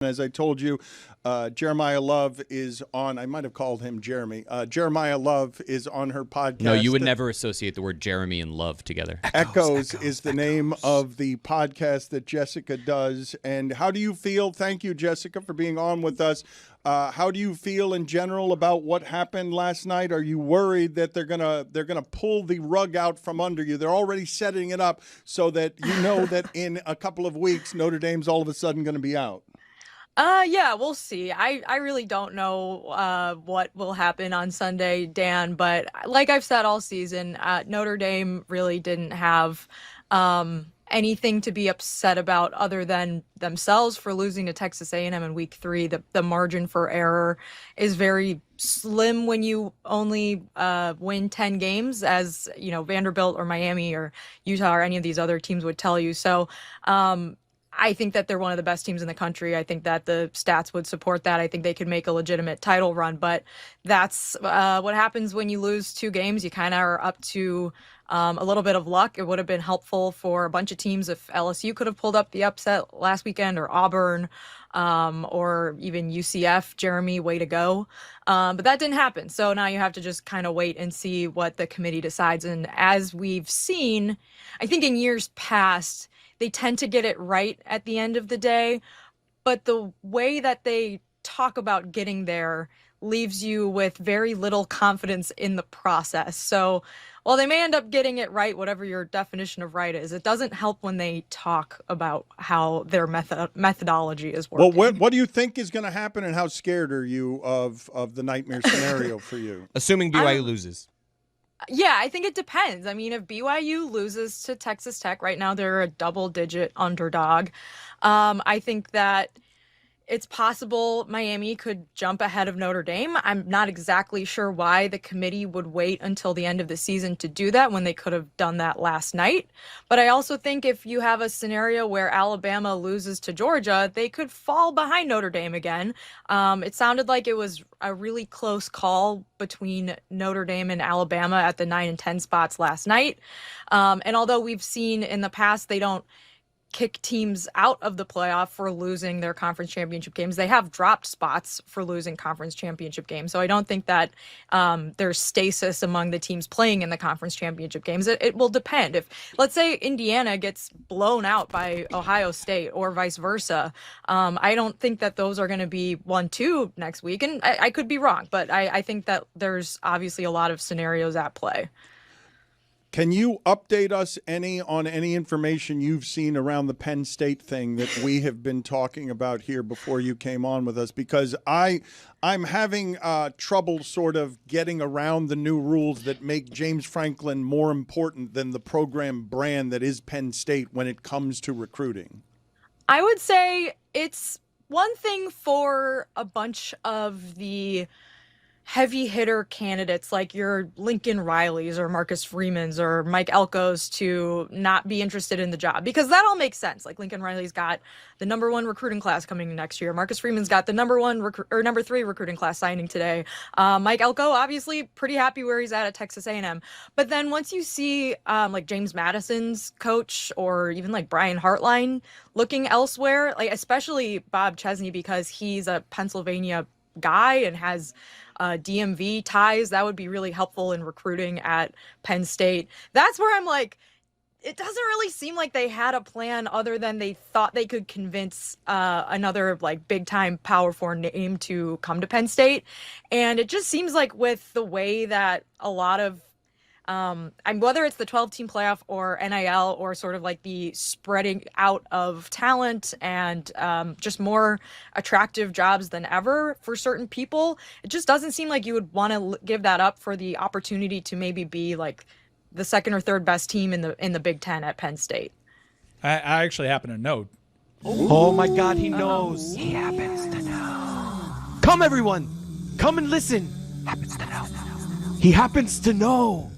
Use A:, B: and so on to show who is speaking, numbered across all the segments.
A: As I told you, Jeremiah Love is on. I might have called him Jeremy. Jeremiah Love is on her podcast.
B: No, you would never associate the word Jeremy and Love together.
A: Echoes is the name of the podcast that Jessica does. And how do you feel? Thank you, Jessica, for being on with us. How do you feel in general about what happened last night? Are you worried that they're gonna pull the rug out from under you? They're already setting it up so that you know that in a couple of weeks Notre Dame's all of a sudden going to be out.
C: Yeah, we'll see. I really don't know what will happen on Sunday, Dan, but like I've said all season, Notre Dame really didn't have anything to be upset about other than themselves for losing to Texas A&M in week 3. The margin for error is very slim when you only win 10 games, as you know, Vanderbilt or Miami or Utah or any of these other teams would tell you. So I think that they're one of the best teams in the country. I think that the stats would support that. I think they could make a legitimate title run, but that's what happens when you lose 2 games. You kind of are up to a little bit of luck. It would have been helpful for a bunch of teams if LSU could have pulled up the upset last weekend, or Auburn, or even UCF. Jeremy, way to go. But that didn't happen. So now you have to just kind of wait and see what the committee decides. And as we've seen, I think in years past, they tend to get it right at the end of the day, but the way that they talk about getting there leaves you with very little confidence in the process. So while they may end up getting it right, whatever your definition of right is, it doesn't help when they talk about how their methodology is working.
A: Well, what do you think is going to happen, and how scared are you of the nightmare scenario for you?
D: Assuming BYU loses.
C: Yeah, I think it depends. I mean, if BYU loses to Texas Tech right now, they're a double-digit underdog. I think that it's possible Miami could jump ahead of Notre Dame. I'm not exactly sure why the committee would wait until the end of the season to do that when they could have done that last night. But I also think if you have a scenario where Alabama loses to Georgia, they could fall behind Notre Dame again. It sounded like it was a really close call between Notre Dame and Alabama at the 9 and 10 spots last night. And although we've seen in the past they don't kick teams out of the playoff for losing their conference championship games, they have dropped spots for losing conference championship games. So I don't think that there's stasis among the teams playing in the conference championship games. It will depend. If, let's say, Indiana gets blown out by Ohio State or vice versa, I don't think that those are going to be 1-2 next week. And I could be wrong, but I think that there's obviously a lot of scenarios at play.
A: Can you update us on any information you've seen around the Penn State thing that we have been talking about here before you came on with us? Because I'm having trouble sort of getting around the new rules that make James Franklin more important than the program brand that is Penn State when it comes to recruiting.
C: I would say it's one thing for a bunch of the heavy hitter candidates like your Lincoln Rileys or Marcus Freemans or Mike Elko's to not be interested in the job, because that all makes sense. Like, Lincoln Riley's got the number 1 recruiting class coming next year. Marcus Freeman's got the number 3 recruiting class signing today. Mike Elko, obviously pretty happy where he's at Texas A&M. But then once you see like James Madison's coach, or even like Brian Hartline looking elsewhere, like especially Bob Chesney, because he's a Pennsylvania guy and has DMV ties, that would be really helpful in recruiting at Penn State. That's where I'm like, it doesn't really seem like they had a plan other than they thought they could convince another like big time Power 4 name to come to Penn State. And it just seems like with the way that a lot of whether it's the 12-team playoff or NIL, or sort of like the spreading out of talent and just more attractive jobs than ever for certain people, it just doesn't seem like you would want to give that up for the opportunity to maybe be like the 2nd or 3rd best team in the Big Ten at Penn State.
E: I actually happen to know.
D: Oh my God, he knows. He happens to know. Come, everyone. Come and listen. Happens to know. He happens to know.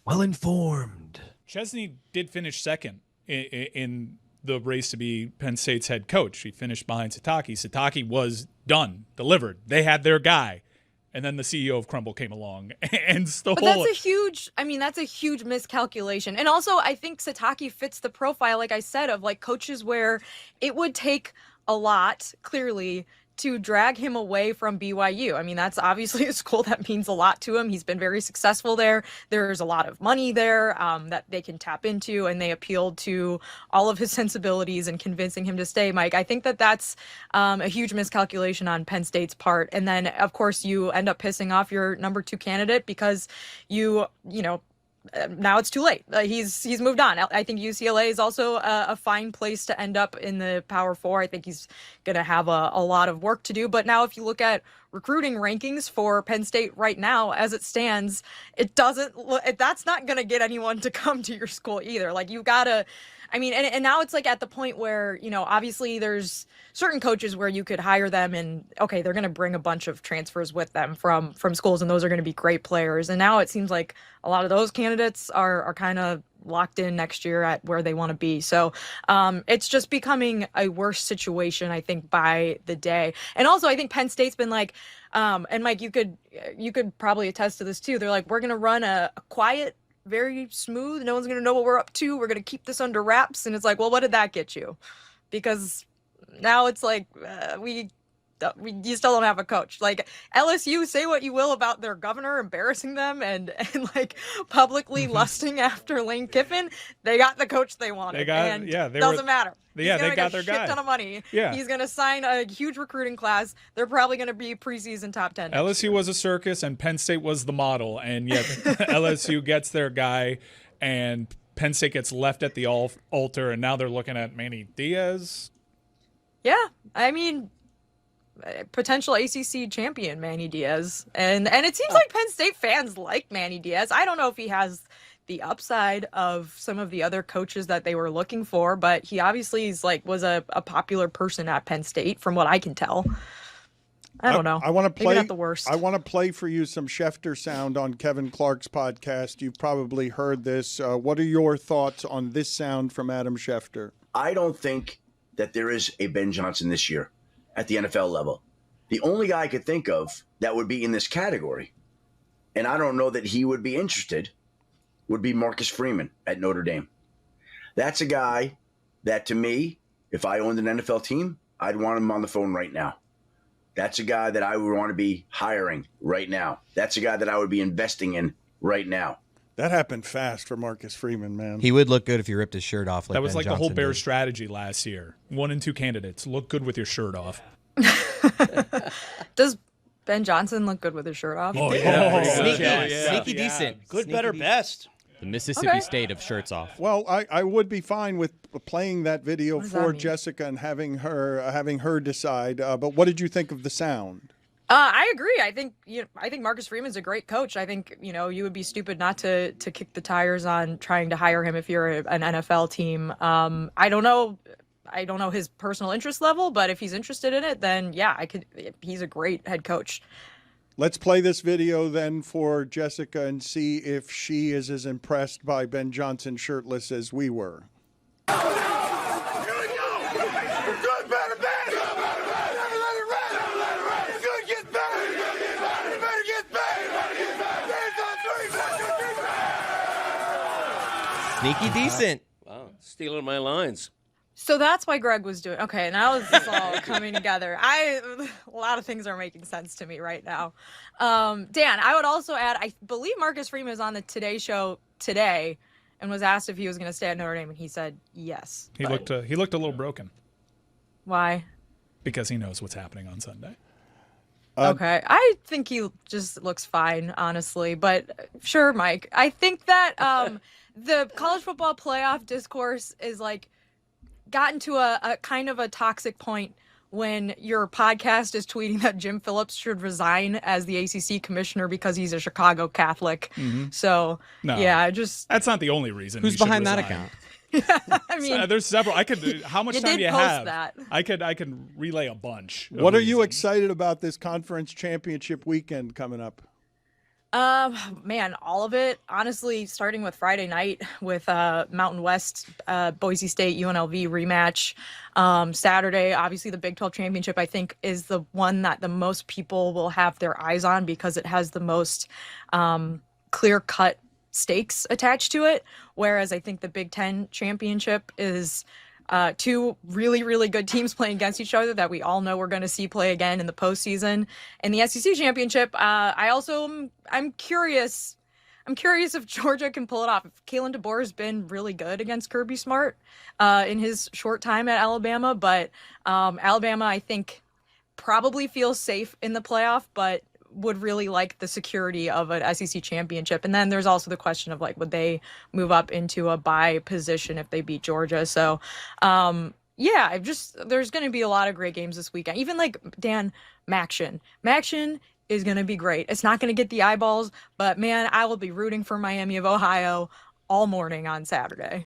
D: Well informed.
E: Chesney did finish second in the race to be Penn State's head coach. He finished behind Sataki. Sataki was done, delivered. They had their guy. And then the CEO of Crumble came along and stole it.
C: But that's a huge miscalculation. And also, I think Sataki fits the profile, like I said, of like coaches where it would take a lot, clearly, to drag him away from BYU. I mean, that's obviously a school that means a lot to him. He's been very successful there. There's a lot of money there that they can tap into, and they appealed to all of his sensibilities and convincing him to stay, Mike. I think that that's a huge miscalculation on Penn State's part. And then, of course, you end up pissing off your number 2 candidate because you know, now it's too late. He's moved on. I think UCLA is also a fine place to end up in the Power 4. I think he's going to have a lot of work to do. But now if you look at recruiting rankings for Penn State right now, as it stands, it doesn't that's not going to get anyone to come to your school either. Like, you got to, I mean, and now it's like at the point where, you know, obviously there's certain coaches where you could hire them and, okay, they're going to bring a bunch of transfers with them from schools, and those are going to be great players. And now it seems like a lot of those candidates are kind of locked in next year at where they want to be. So it's just becoming a worse situation, I think, by the day. And also, I think Penn State's been like, and Mike, you could probably attest to this too. They're like, we're going to run a quiet, very smooth, no one's going to know what we're up to, we're going to keep this under wraps. And it's like, well, what did that get you? Because now it's like you still don't have a coach. Like, LSU, say what you will about their governor embarrassing them and like publicly lusting after Lane Kiffin, they got the coach they wanted. Doesn't matter. They got their guy. Shit ton of money. Yeah. He's going to sign a huge recruiting class. They're probably going to be preseason top 10.
E: LSU was a circus and Penn State was the model, and yet LSU gets their guy and Penn State gets left at the altar, and now they're looking at Manny Diaz.
C: Yeah, I mean, potential ACC champion Manny Diaz, and it seems like Penn State fans like Manny Diaz. I don't know if he has the upside of some of the other coaches that they were looking for, but he obviously was a popular person at Penn State, from what I can tell. I don't know.
A: I want to play.
C: Maybe not the worst.
A: I want to play for you some Schefter sound on Kevin Clark's podcast. You've probably heard this. What are your thoughts on this sound from Adam Schefter?
F: I don't think that there is a Ben Johnson this year at the NFL level. The only guy I could think of that would be in this category, and I don't know that he would be interested, would be Marcus Freeman at Notre Dame. That's a guy that, to me, if I owned an NFL team, I'd want him on the phone right now. That's a guy that I would want to be hiring right now. That's a guy that I would be investing in right now.
A: That happened fast for Marcus Freeman, man.
G: He would look good if he ripped his shirt off.
E: That was
G: Ben
E: like
G: Johnson
E: the whole Bears
G: did.
E: strategy last year. 1 and 2 candidates. Look good with your shirt off.
C: Does Ben Johnson look good with his shirt off?
E: Oh, yeah.
G: Sneaky decent.
H: Good, better, best.
B: The Mississippi State of shirts off.
A: Well, I would be fine with playing that video
C: does
A: for
C: that mean?
A: Jessica and having her decide. But what did you think of the sound?
C: I agree. I think Marcus Freeman's a great coach. I think, you would be stupid not to kick the tires on trying to hire him if you're an NFL team. I don't know his personal interest level, but if he's interested in it, then yeah, he's a great head coach.
A: Let's play this video then for Jessica and see if she is as impressed by Ben Johnson shirtless as we were.
G: Sneaky decent.
H: Wow, stealing my lines.
C: So that's why Greg was doing. Okay, now this is all coming together. A lot of things are making sense to me right now. Dan, I would also add, I believe Marcus Freeman is on the Today Show today and was asked if he was going to stay at Notre Dame, and he said yes.
E: He looked a little broken
C: Why?
E: because he knows what's happening on Sunday.
C: Okay, I think he just looks fine, honestly. But sure, Mike. I think that the college football playoff discourse is gotten to a kind of a toxic point when your podcast is tweeting that Jim Phillips should resign as the ACC commissioner because he's a Chicago Catholic. Mm-hmm. So
E: No,
C: yeah,
E: that's not the only reason.
G: Who's
E: he should
G: behind that
E: resign.
G: account?
C: I mean,
E: There's several. I could. How much
C: You
E: time
C: did
E: do you
C: post
E: have?
C: that.
E: I could relay a bunch. of
A: What are you
E: reasons.
A: excited about this conference championship weekend coming up?
C: man, all of it, honestly, starting with Friday night with Mountain West, Boise State, UNLV rematch. Saturday, obviously the Big 12 championship, I think, is the one that the most people will have their eyes on because it has the most clear-cut stakes attached to it. Whereas I think the Big 10 championship is two really, really good teams playing against each other that we all know we're going to see play again in the postseason. In the SEC championship, I'm curious. I'm curious if Georgia can pull it off. Kalen DeBoer's been really good against Kirby Smart in his short time at Alabama, but Alabama, I think, probably feels safe in the playoff, but would really like the security of an SEC championship. And then there's also the question of, like, would they move up into a bye position if they beat Georgia? So, yeah, there's going to be a lot of great games this weekend. Even like Dan Maction is going to be great. It's not going to get the eyeballs, but man, I will be rooting for Miami of Ohio all morning on Saturday.